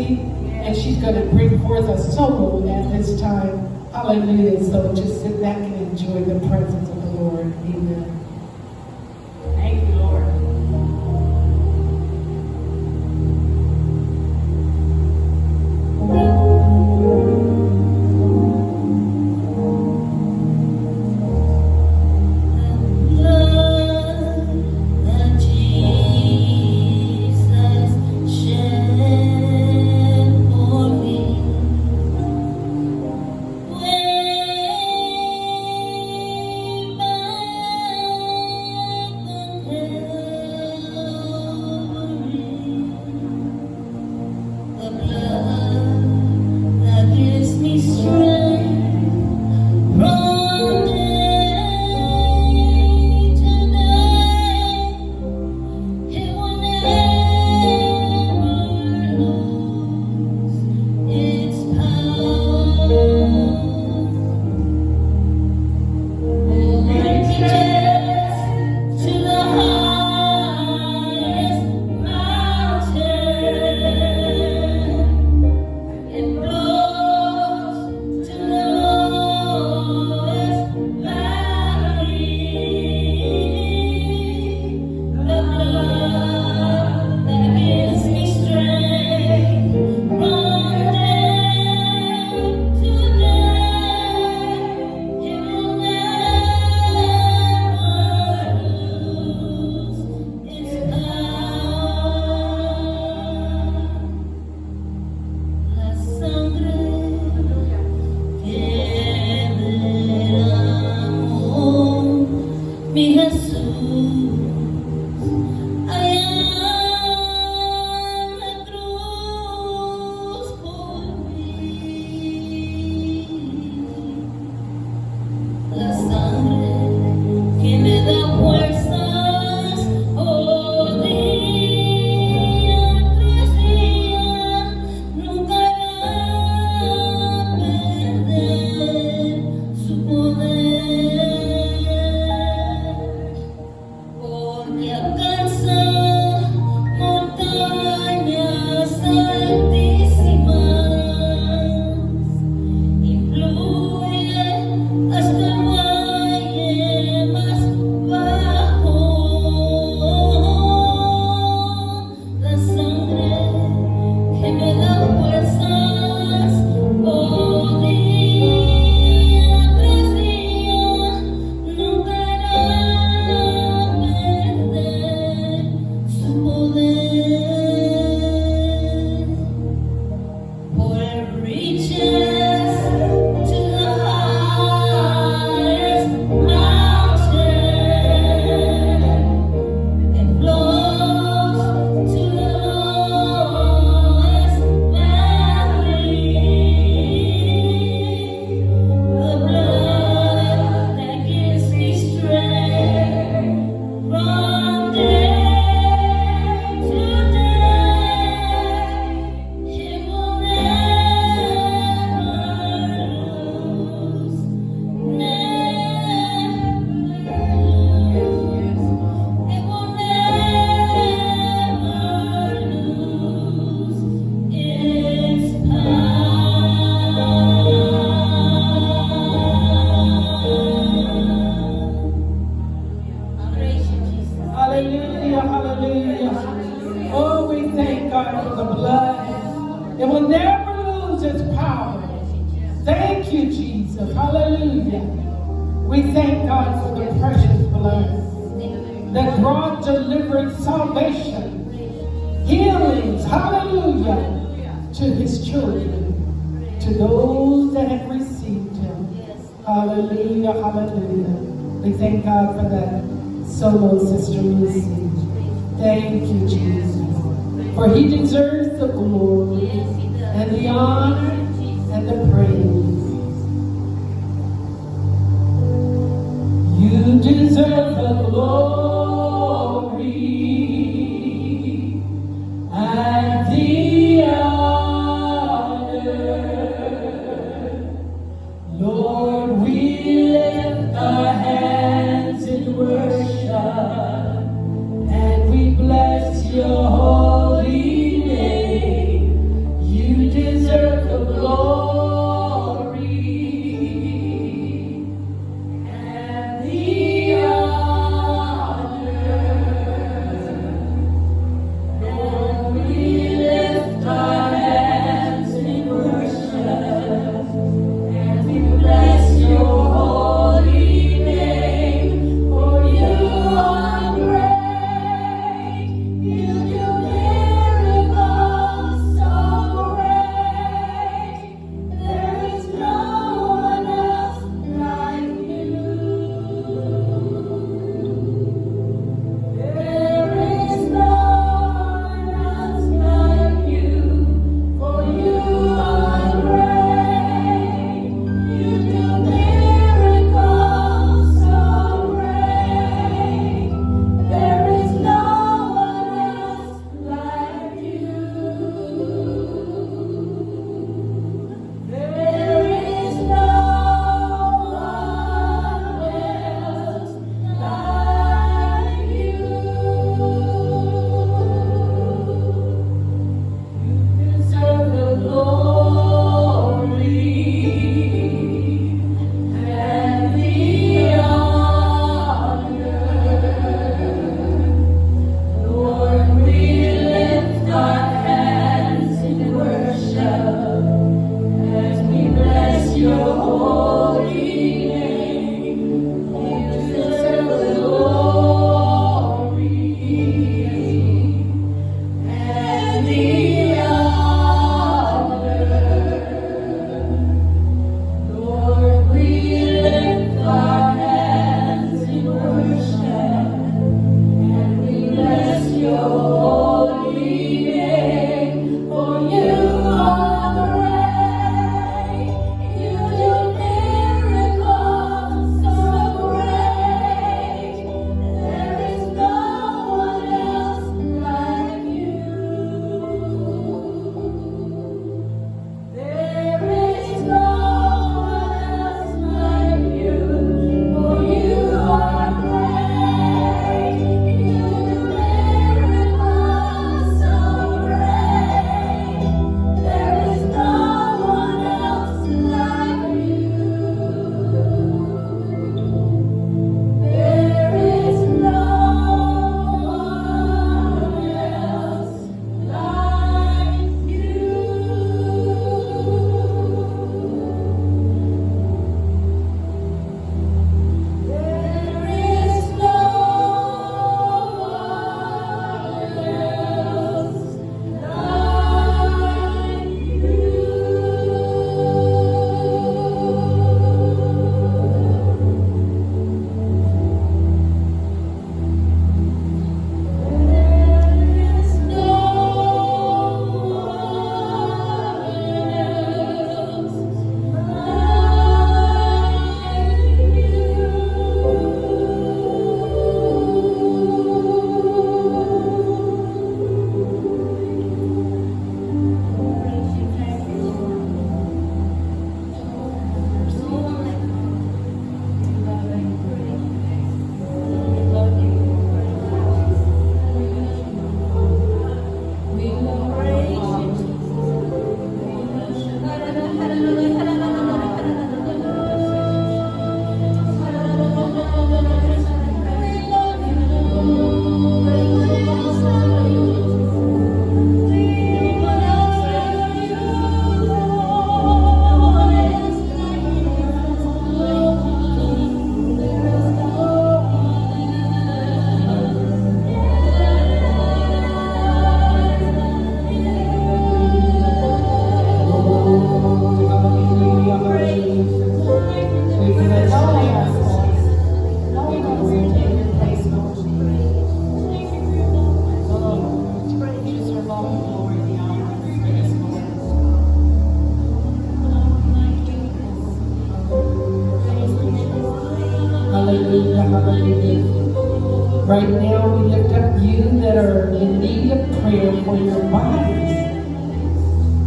Tracy, and she's going to bring forth a solo at this time. Hallelujah. So just sit back and enjoy the presence of the Lord. Amen. Thank you, Lord. We thank God for that solo, Sister Lucy. Thank you, Jesus. For he deserves the glory and the honor and the praise. You deserve the glory and the honor. Lord, we lift our hands in worship and we bless your holy name. You Right now, we lift up you that are in need of prayer for your bodies.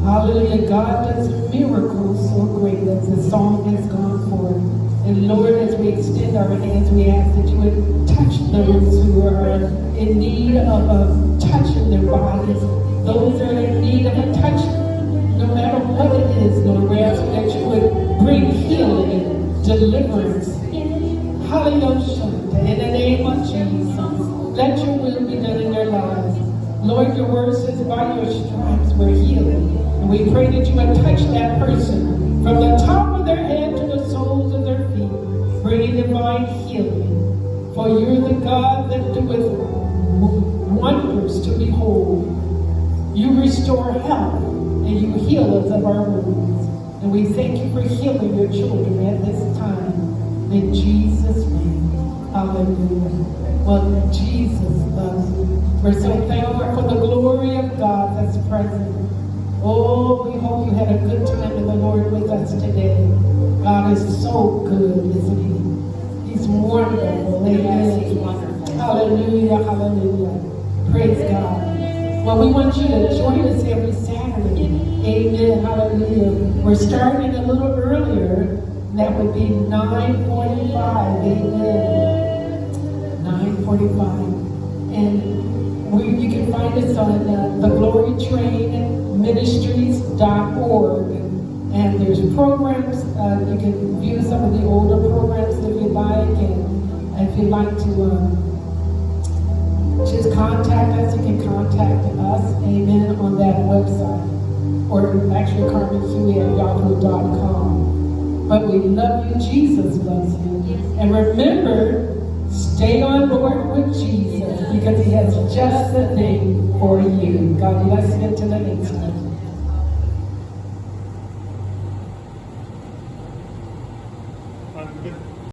Hallelujah. God does miracles so great as the song has gone forth. And Lord, as we extend our hands, we ask that you would touch those who are in need of touching their bodies. Those that are in need of a touch, no matter what it is, Lord, we ask that you would bring healing, deliverance. Hallelujah. In the name of Jesus, let your will be done in their lives. Lord, your word says by your stripes we're healed. And we pray that you would touch that person from the top of their head to the soles of their feet, bringing divine healing. For you're the God that doeth wonders to behold. You restore health and you heal us of our wounds. And we thank you for healing your children at this time. In Jesus' name. Hallelujah. Well, Jesus loves you. We're so thankful for the glory of God that's present. Oh, we hope you had a good time in the Lord with us today. God is so good, isn't he? He's wonderful. Amen. He's wonderful. Hallelujah, hallelujah. Praise God. Well, we want you to join us every Saturday. Amen, hallelujah. We're starting a little earlier. That would be 9:45. Amen. 9:45. And you can find us on the Glory Train Ministries.org. And there's programs. You can view some of the older programs if you like. And if you'd like to just contact us, you can contact us. Amen. On that website. Or actually CarmenHuey@yahoo.com. But we love you. Jesus loves you. And remember, stay on board with Jesus because he has just the thing for you. God bless you until the next time.